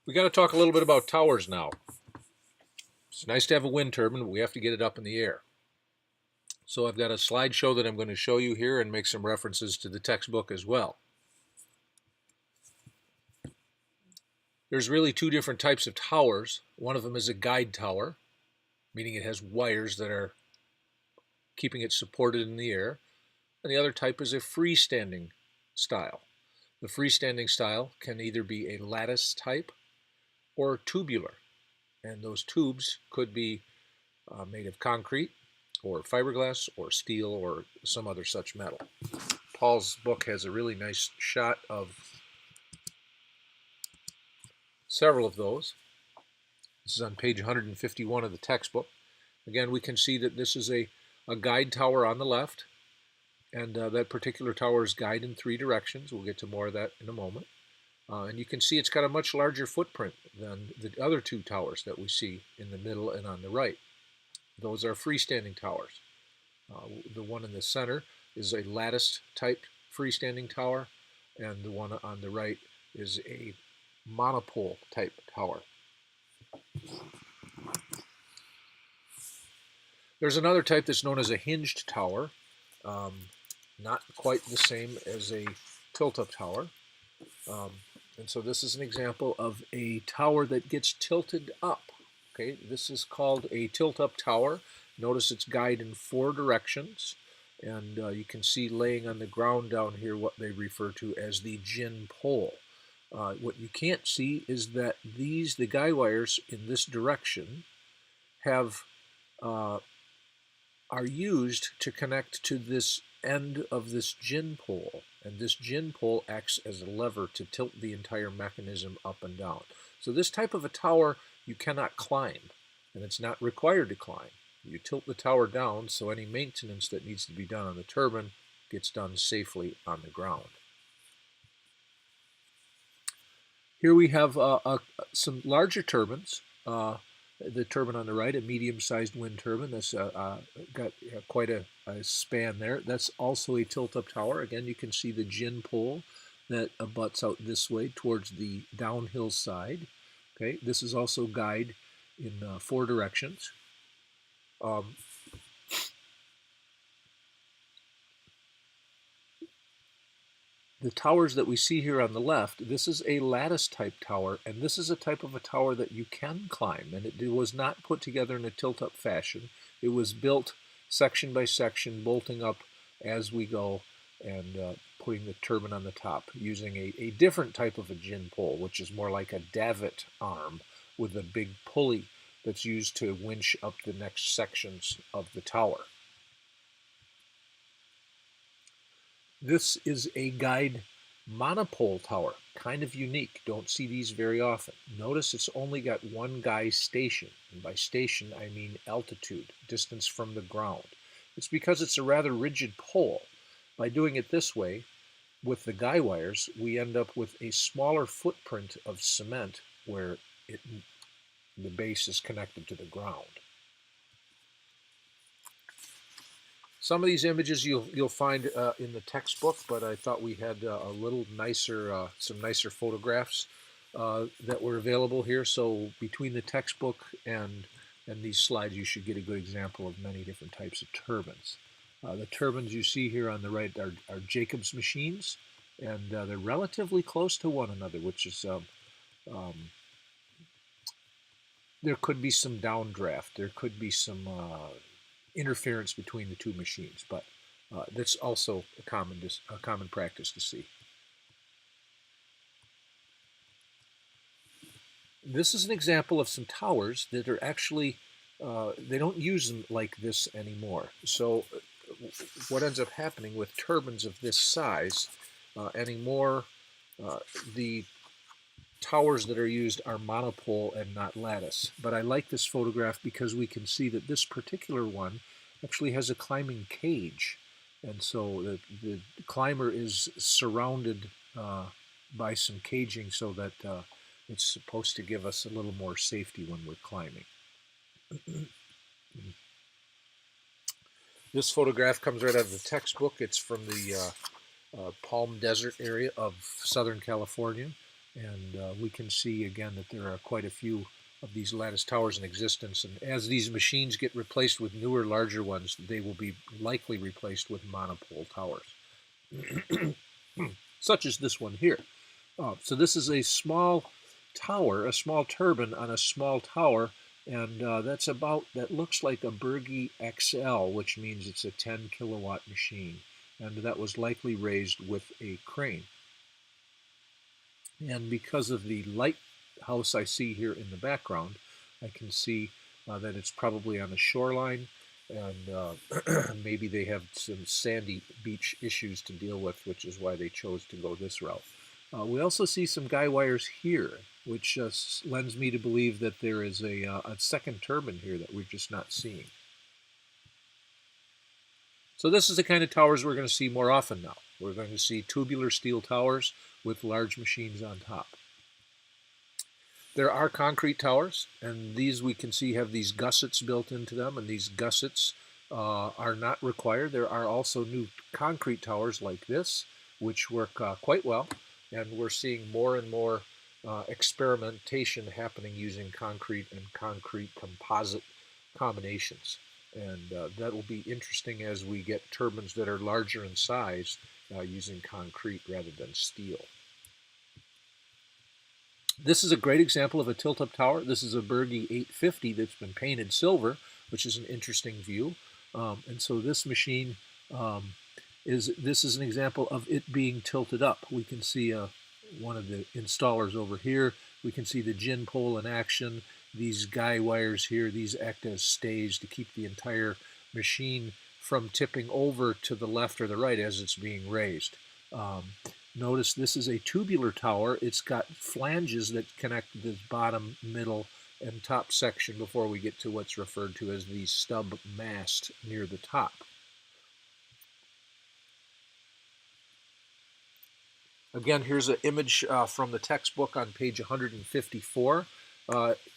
We got to talk a little bit about towers now. It's nice to have a wind turbine, but we have to get it up in the air. So I've got a slideshow that I'm going to show you here and make some references to the textbook as well. There's really two different types of towers. One of them is a guide tower, meaning it has wires that are keeping it supported in the air. And the other type is a freestanding style. The freestanding style can either be a lattice type or tubular. And those tubes could be made of concrete or fiberglass or steel or some other such metal. Paul's book has a really nice shot of several of those. This is on page 151 of the textbook. Again, we can see that this is a guide tower on the left, and that particular tower is guide in 3 directions. We'll get to more of that in a moment. And you can see it's got a much larger footprint than the other 2 towers that we see in the middle and on the right. Those are freestanding towers. The one in the center is a lattice type freestanding tower, and the one on the right is a monopole type tower. There's another type that's known as a hinged tower, not quite the same as a tilt-up tower. And so this is an example of a tower that gets tilted up. Okay, this is called a tilt-up tower. Notice it's guide in 4 directions, and you can see laying on the ground down here what they refer to as the gin pole. What you can't see is that the guy wires in this direction are used to connect to this end of this gin pole, and this gin pole acts as a lever to tilt the entire mechanism up and down. So this type of a tower you cannot climb, and it's not required to climb. You tilt the tower down so any maintenance that needs to be done on the turbine gets done safely on the ground. Here we have some larger turbines. The turbine on the right, a medium-sized wind turbine, that's got quite a span there. That's also a tilt-up tower. Again, you can see the gin pole that abuts out this way towards the downhill side. Okay, this is also guide in 4 directions. The towers that we see here on the left, this is a lattice type tower, and this is a type of a tower that you can climb, and it was not put together in a tilt-up fashion. It was built section by section, bolting up as we go, and putting the turbine on the top, using a different type of a gin pole, which is more like a davit arm with a big pulley that's used to winch up the next sections of the tower. This is a guide monopole tower, kind of unique. Don't see these very often. Notice it's only got one guy station, and by station I mean altitude, distance from the ground. It's because it's a rather rigid pole. By doing it this way, with the guy wires, we end up with a smaller footprint of cement where the base is connected to the ground. Some of these images you'll find in the textbook, but I thought we had a little nicer, some nicer photographs that were available here. So between the textbook and these slides, you should get a good example of many different types of turbines. The turbines you see here on the right are Jacobs machines, and they're relatively close to one another, which is there could be some downdraft, there could be some interference between the 2 machines, but that's also a common practice to see. This is an example of some towers that are actually, they don't use them like this anymore. So what ends up happening with turbines of this size anymore, the towers that are used are monopole and not lattice. But I like this photograph because we can see that this particular one actually has a climbing cage, and so the climber is surrounded by some caging so that it's supposed to give us a little more safety when we're climbing. This photograph comes right out of the textbook. It's from the Palm Desert area of Southern California. And we can see again that there are quite a few of these lattice towers in existence. And as these machines get replaced with newer, larger ones, they will be likely replaced with monopole towers, such as this one here. So this is a small tower, a small turbine on a small tower, and that looks like a Berge XL, which means it's a 10 kilowatt machine, and that was likely raised with a crane. And because of the lighthouse I see here in the background, I can see that it's probably on the shoreline, and maybe they have some sandy beach issues to deal with, which is why they chose to go this route. We also see some guy wires here, which lends me to believe that there is a second turbine here that we're just not seeing. So this is the kind of towers we're going to see more often now. We're going to see tubular steel towers with large machines on top. There are concrete towers, and these we can see have these gussets built into them, and these gussets are not required. There are also new concrete towers like this, which work quite well, and we're seeing more and more experimentation happening using concrete and concrete composite combinations. And that will be interesting as we get turbines that are larger in size using concrete rather than steel. This is a great example of a tilt-up tower. This is a Berge 850 that's been painted silver, which is an interesting view. And so this machine this is an example of it being tilted up. We can see one of the installers over here. We can see the gin pole in action. These guy wires here, these act as stays to keep the entire machine from tipping over to the left or the right as it's being raised. Notice this is a tubular tower. It's got flanges that connect the bottom, middle, and top section before we get to what's referred to as the stub mast near the top. Again, here's an image from the textbook on page 154.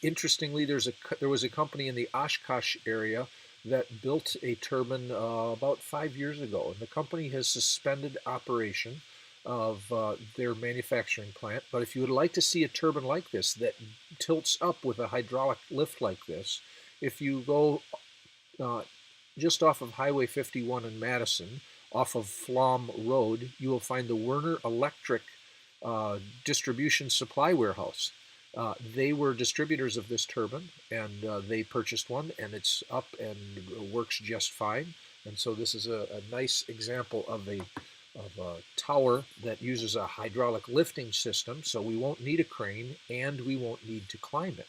Interestingly, there was a company in the Oshkosh area that built a turbine about 5 years ago, and the company has suspended operation of their manufacturing plant. But if you would like to see a turbine like this that tilts up with a hydraulic lift like this, if you go just off of Highway 51 in Madison, off of Flom Road, you will find the Werner Electric distribution supply warehouse. They were distributors of this turbine, and they purchased one, and it's up and works just fine. And so this is a nice example of a tower that uses a hydraulic lifting system, so we won't need a crane and we won't need to climb it.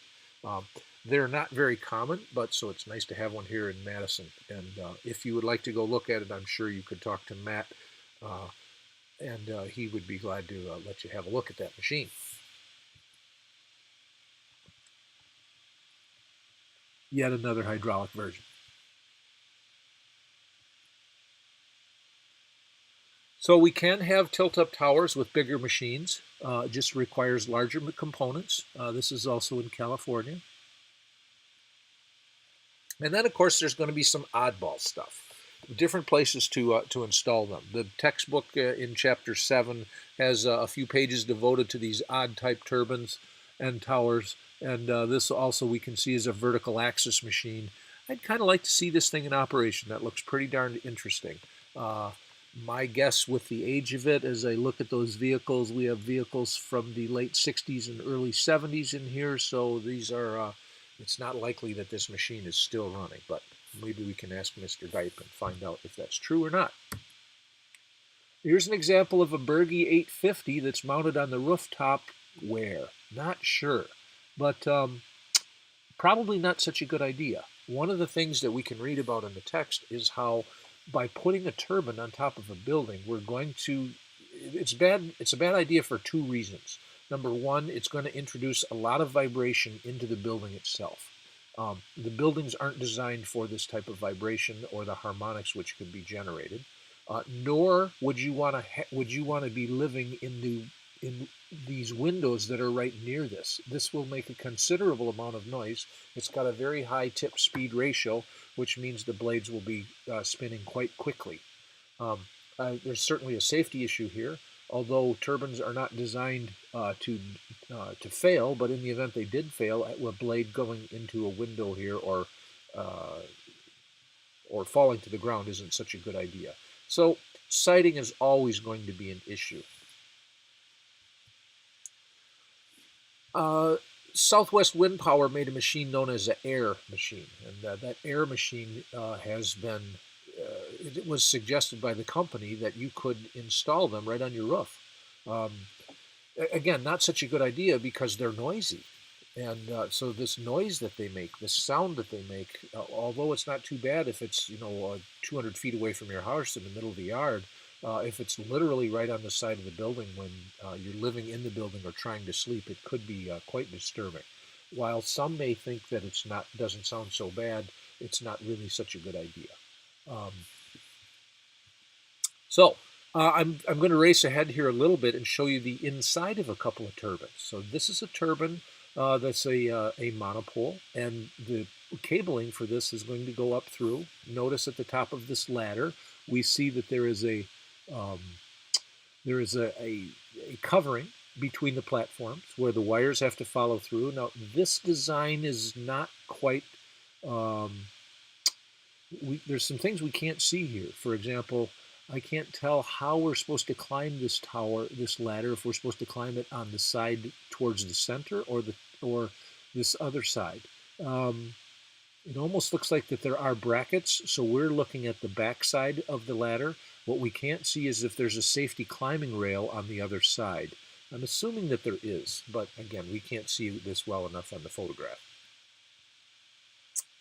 They're not very common, but so it's nice to have one here in Madison. And if you would like to go look at it, I'm sure you could talk to Matt, and he would be glad to let you have a look at that machine. Yet another hydraulic version. So we can have tilt-up towers with bigger machines. It just requires larger components. This is also in California. And then, of course, there's going to be some oddball stuff. Different places to install them. The textbook in Chapter 7 has a few pages devoted to these odd-type turbines and towers. And this also we can see is a vertical axis machine. I'd kind of like to see this thing in operation. That looks pretty darn interesting. My guess with the age of it, as I look at those vehicles, we have vehicles from the late 60s and early 70s in here, so these are, it's not likely that this machine is still running, but maybe we can ask Mr. Geip and find out if that's true or not. Here's an example of a Berge 850 that's mounted on the rooftop. Where? Not sure, but probably not such a good idea. One of the things that we can read about in the text is how by putting a turbine on top of a building, we're going to, it's a bad idea for two reasons. Number one, it's going to introduce a lot of vibration into the building itself. The buildings aren't designed for this type of vibration or the harmonics which could be generated. Nor would you want to be living in these windows that are right near this. This will make a considerable amount of noise. It's got a very high tip speed ratio, which means the blades will be spinning quite quickly. There's certainly a safety issue here. although turbines are not designed to fail, but in the event they did fail, a blade going into a window here uh, or falling to the ground isn't such a good idea. So sighting is always going to be an issue. Uh, Southwest Wind Power made a machine known as an air machine, and that air machine has been. It was suggested by the company that you could install them right on your roof. Um, Again, not such a good idea because they're noisy. And so this noise that they make, this sound that they make, although it's not too bad if it's 200 feet away from your house in the middle of the yard, if it's literally right on the side of the building when you're living in the building or trying to sleep, it could be quite disturbing. While some may think that it's not doesn't sound so bad, it's not really such a good idea. Um, so I'm going to race ahead here a little bit and show you the inside of a couple of turbines. So this is a turbine that's a monopole, and the cabling for this is going to go up through. Notice at the top of this ladder, we see that there is um, a covering between the platforms where the wires have to follow through. Now, this design is not quite um, there's some things we can't see here. For example, I can't tell how we're supposed to climb this tower, this ladder, if we're supposed to climb it on the side towards the center or this other side. Um, it almost looks like that there are brackets, so we're looking at the back side of the ladder. What we can't see is if there's a safety climbing rail on the other side. I'm assuming that there is, but again, we can't see this well enough on the photograph.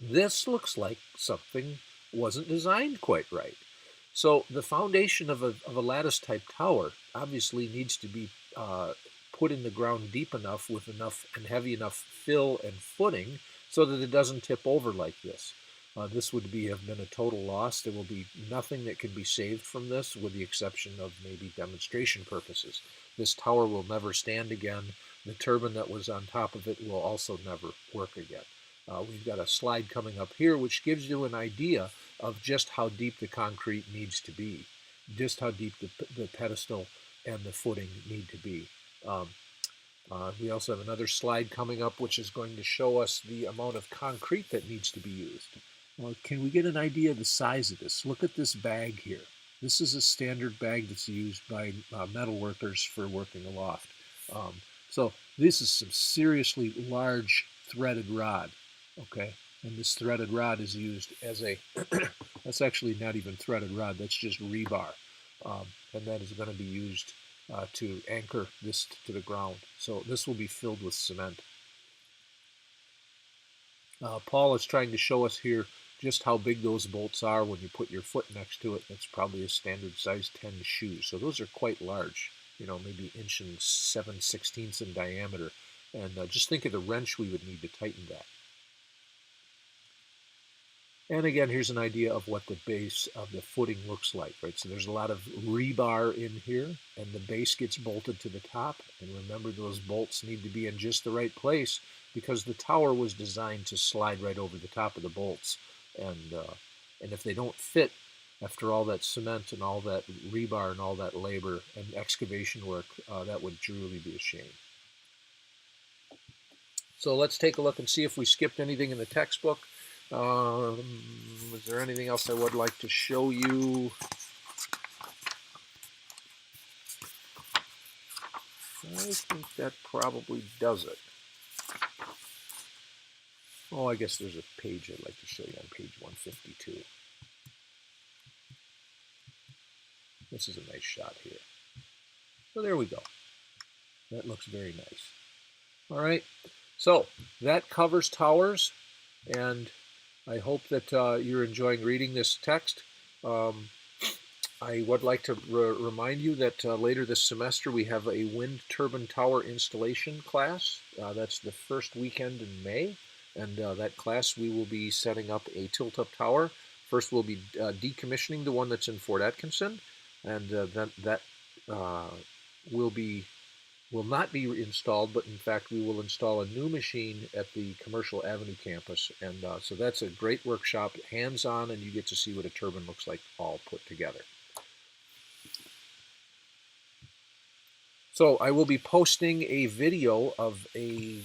This looks like something wasn't designed quite right. So the foundation of a lattice type tower obviously needs to be put in the ground deep enough with enough and heavy enough fill and footing so that it doesn't tip over like this. This would have been a total loss. There will be nothing that can be saved from this with the exception of maybe demonstration purposes. This tower will never stand again. The turbine that was on top of it will also never work again. We've got a slide coming up here which gives you an idea of just how deep the concrete needs to be, just how deep the pedestal and the footing need to be. We also have another slide coming up which is going to show us the amount of concrete that needs to be used. Well, can we get an idea of the size of this? Look at this bag here. This is a standard bag that's used by metal workers for working aloft. So this is some seriously large threaded rod. Okay, and this threaded rod is used as a, that's actually not even threaded rod, that's just rebar. And that is going to be used to anchor this to the ground. So this will be filled with cement. Paul is trying to show us here just how big those bolts are when you put your foot next to it. That's probably a standard size 10 shoe. So those are quite large, maybe inch and 7/16 in diameter. And just think of the wrench we would need to tighten that. And again, here's an idea of what the base of the footing looks like, right? So there's a lot of rebar in here, and the base gets bolted to the top. And remember, those bolts need to be in just the right place because the tower was designed to slide right over the top of the bolts. And if they don't fit, after all that cement and all that rebar and all that labor and excavation work, that would truly be a shame. So let's take a look and see if we skipped anything in the textbook. Is there anything else I would like to show you? I think that probably does it. Oh, I guess there's a page I'd like to show you on page 152. This is a nice shot here. So there we go. That looks very nice. All right, so that covers towers, and I hope that you're enjoying reading this text. I would like to remind you that later this semester we have a wind turbine tower installation class. That's the first weekend in May, and that class we will be setting up a tilt-up tower. First we'll be decommissioning the one that's in Fort Atkinson, and then that will not be installed, but in fact we will install a new machine at the Commercial Avenue campus. And so that's a great workshop, hands-on, and you get to see what a turbine looks like all put together. So I will be posting a video of a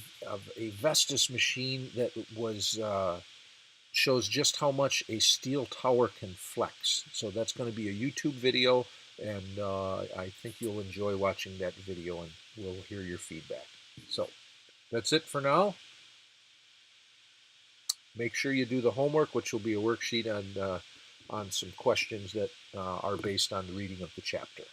Vestas machine that was shows just how much a steel tower can flex. So that's going to be a YouTube video, and I think you'll enjoy watching that video, and we'll hear your feedback. So that's it for now. Make sure you do the homework, which will be a worksheet on some questions that are based on the reading of the chapter.